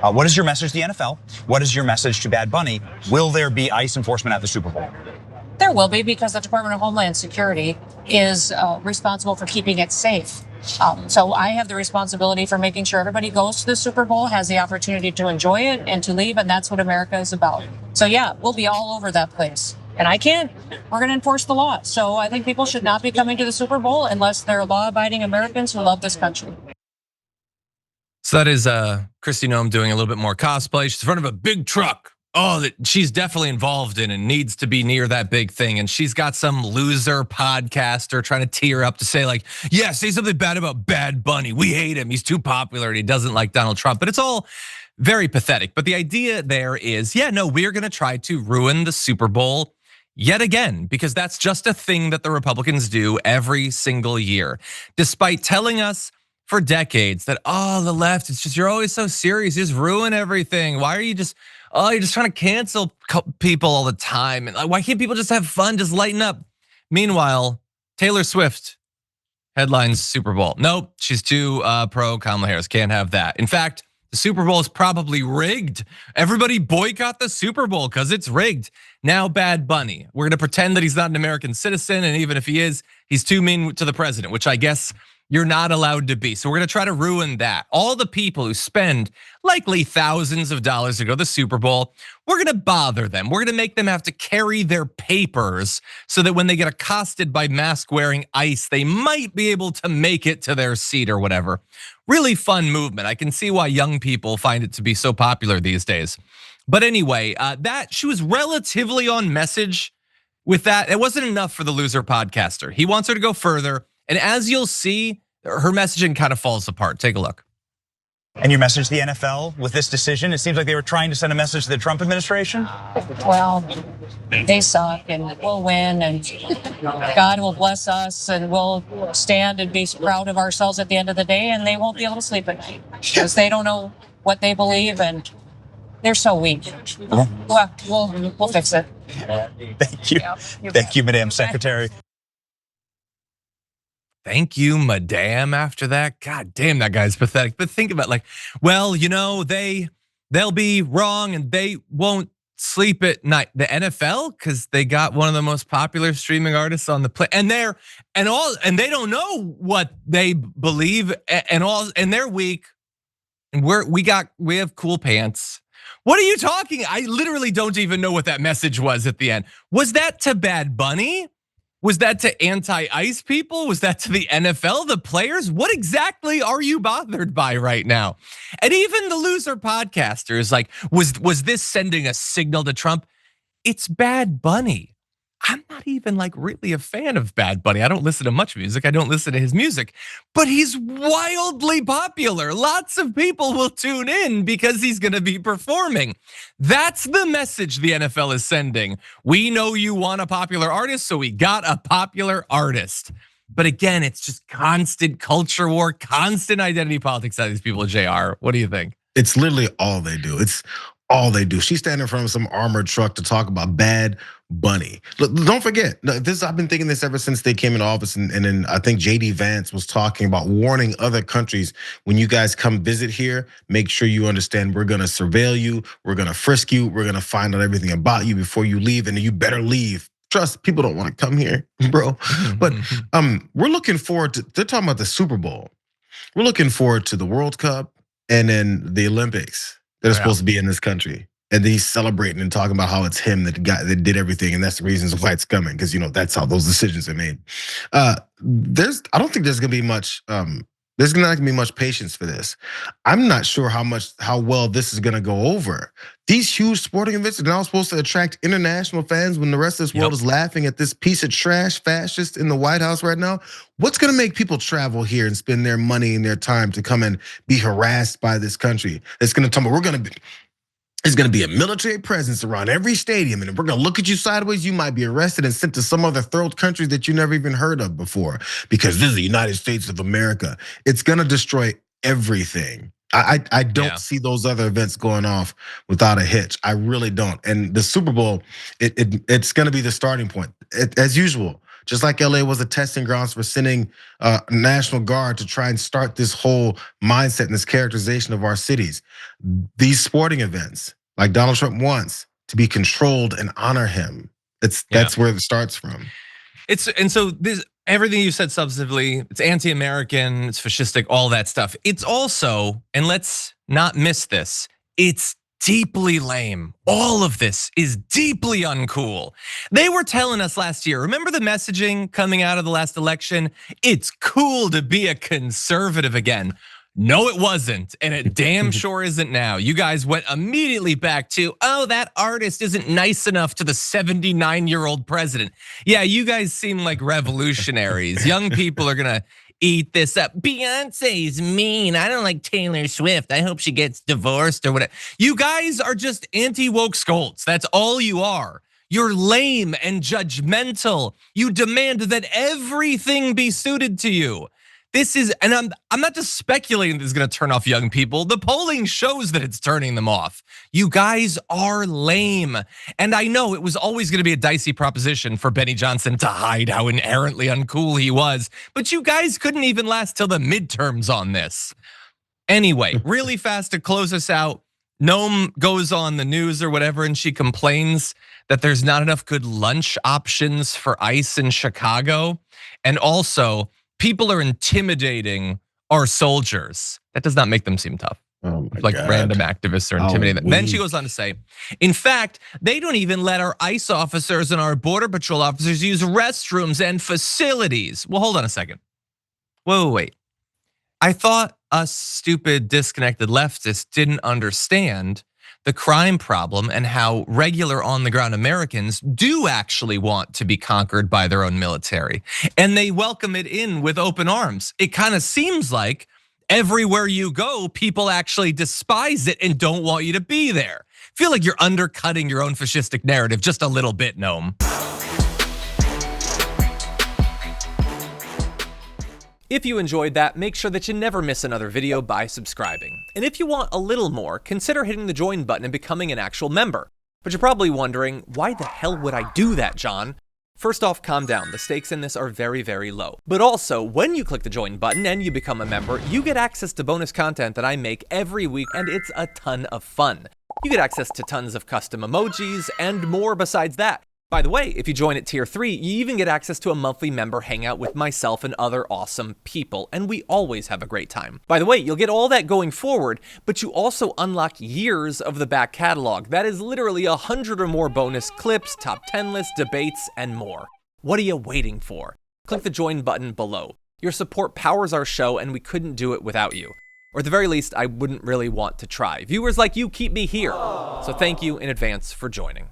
What is your message to the NFL? What is your message to Bad Bunny? Will there be ICE enforcement at the Super Bowl? There will be, because the Department of Homeland Security is responsible for keeping it safe. So I have the responsibility for making sure everybody goes to the Super Bowl, has the opportunity to enjoy it and to leave, and that's what America is about. So yeah, we'll be all over that place. And we're going to enforce the law. So I think people should not be coming to the Super Bowl unless they're law-abiding Americans who love this country. So that is Kristi Noem doing a little bit more cosplay. She's in front of a big truck. Oh, that she's definitely involved in and needs to be near that big thing. And she's got some loser podcaster trying to tee her up to say like, yeah, say something bad about Bad Bunny. We hate him. He's too popular and he doesn't like Donald Trump. But it's all very pathetic. But the idea there is, yeah, no, we're going to try to ruin the Super Bowl yet again, because that's just a thing that the Republicans do every single year. Despite telling us for decades that, oh, the left, it's just, you're always so serious, you just ruin everything. Why are you just, oh, you're just trying to cancel people all the time. And like, why can't people just have fun, just lighten up? Meanwhile, Taylor Swift headlines Super Bowl. Nope, she's too pro Kamala Harris, can't have that. In fact, the Super Bowl is probably rigged. Everybody boycott the Super Bowl because it's rigged. Now Bad Bunny, we're gonna pretend that he's not an American citizen, and even if he is, he's too mean to the president, which I guess you're not allowed to be. So we're gonna try to ruin that. All the people who spend likely thousands of dollars to go to the Super Bowl, we're gonna bother them. We're gonna make them have to carry their papers so that when they get accosted by mask-wearing ICE, they might be able to make it to their seat or whatever. Really fun movement. I can see why young people find it to be so popular these days. But anyway, that she was relatively on message with that. It wasn't enough for the loser podcaster. He wants her to go further. And as you'll see, her messaging kind of falls apart. Take a look. And your message to the NFL with this decision? It seems like they were trying to send a message to the Trump administration. Well, they suck and we'll win and God will bless us and we'll stand and be proud of ourselves at the end of the day, and they won't be able to sleep at night because they don't know what they believe and they're so weak. Well, we'll fix it. Thank you. Thank you, Madam Secretary. Thank you, madame, after that. God damn, that guy's pathetic. But think about like, well, you know, they'll be wrong and they won't sleep at night. The NFL, because they got one of the most popular streaming artists on the planet, and they don't know what they believe and they're weak. And we have cool pants. What are you talking? I literally don't even know what that message was at the end. Was that to Bad Bunny? Was that to anti-ICE people? Was that to the NFL, the players? What exactly are you bothered by right now? And even the loser podcaster is like, was this sending a signal to Trump? It's Bad Bunny. I'm not even like really a fan of Bad Bunny. I don't listen to much music. I don't listen to his music, but he's wildly popular. Lots of people will tune in because he's gonna be performing. That's the message the NFL is sending. We know you want a popular artist, so we got a popular artist. But again, it's just constant culture war, constant identity politics out of these people, JR. What do you think? It's literally all they do. It's all they do. She's standing in front of some armored truck to talk about Bad Bunny. Look, don't forget, I've been thinking this ever since they came into office, and then I think JD Vance was talking about warning other countries, when you guys come visit here, make sure you understand we're gonna surveil you, we're gonna frisk you, we're gonna find out everything about you before you leave, and you better leave. Trust, people don't wanna come here, bro. But we're looking forward to, they're talking about the Super Bowl. We're looking forward to the World Cup and then the Olympics that are supposed to be in this country. And he's celebrating and talking about how it's him that did everything, and that's the reasons why it's coming, because that's how those decisions are made. I don't think there's gonna be much. There's not gonna be much patience for this. I'm not sure how well this is gonna go over. These huge sporting events are now supposed to attract international fans when the rest of this world is laughing at this piece of trash fascist in the White House right now. What's gonna make people travel here and spend their money and their time to come and be harassed by this country? It's gonna tell me there's gonna be a military presence around every stadium, and if we're gonna look at you sideways, you might be arrested and sent to some other third country that you never even heard of before, because this is the United States of America. It's gonna destroy everything. I don't see those other events going off without a hitch. I really don't. And the Super Bowl, it's gonna be the starting point. As usual, Just like LA was a testing grounds for sending National Guard to try and start this whole mindset and this characterization of our cities. These sporting events, like Donald Trump wants to be controlled and honor him. That's where it starts from. And so this, everything you said substantively, it's anti-American, it's fascistic, all that stuff. It's also, and let's not miss this, it's deeply lame. All of this is deeply uncool. They were telling us last year, remember the messaging coming out of the last election? It's cool to be a conservative again. No, it wasn't, and it damn sure isn't now. You guys went immediately back to, oh, that artist isn't nice enough to the 79-year-old president. Yeah, you guys seem like revolutionaries. Young people are gonna eat this up. Beyonce's mean. I don't like Taylor Swift. I hope she gets divorced or whatever. You guys are just anti-woke scolds. That's all you are. You're lame and judgmental. You demand that everything be suited to you. This is, and I'm not just speculating this is gonna turn off young people. The polling shows that it's turning them off. You guys are lame. And I know it was always gonna be a dicey proposition for Benny Johnson to hide how inherently uncool he was, but you guys couldn't even last till the midterms on this. Anyway, really fast to close us out, Noem goes on the news or whatever and she complains that there's not enough good lunch options for ICE in Chicago. And also, people are intimidating our soldiers. That does not make them seem tough. Oh my like God. Random activists are intimidating them. Then she goes on to say, in fact, they don't even let our ICE officers and our Border Patrol officers use restrooms and facilities. Well, hold on a second. Whoa, wait. I thought us stupid, disconnected leftists didn't understand the crime problem and how regular on the ground Americans do actually want to be conquered by their own military. And they welcome it in with open arms. It kind of seems like everywhere you go, people actually despise it and don't want you to be there. Feel like you're undercutting your own fascistic narrative just a little bit, Noem. If you enjoyed that, make sure that you never miss another video by subscribing. And if you want a little more, consider hitting the join button and becoming an actual member. But you're probably wondering, why the hell would I do that, John? First off, calm down. The stakes in this are very, very low. But also, when you click the join button and you become a member, you get access to bonus content that I make every week, and it's a ton of fun. You get access to tons of custom emojis and more besides that. By the way, if you join at tier 3, you even get access to a monthly member hangout with myself and other awesome people, and we always have a great time. By the way, you'll get all that going forward, but you also unlock years of the back catalog. That is literally 100 or more bonus clips, top 10 lists, debates, and more. What are you waiting for? Click the join button below. Your support powers our show, and we couldn't do it without you. Or at the very least, I wouldn't really want to try. Viewers like you keep me here. So thank you in advance for joining.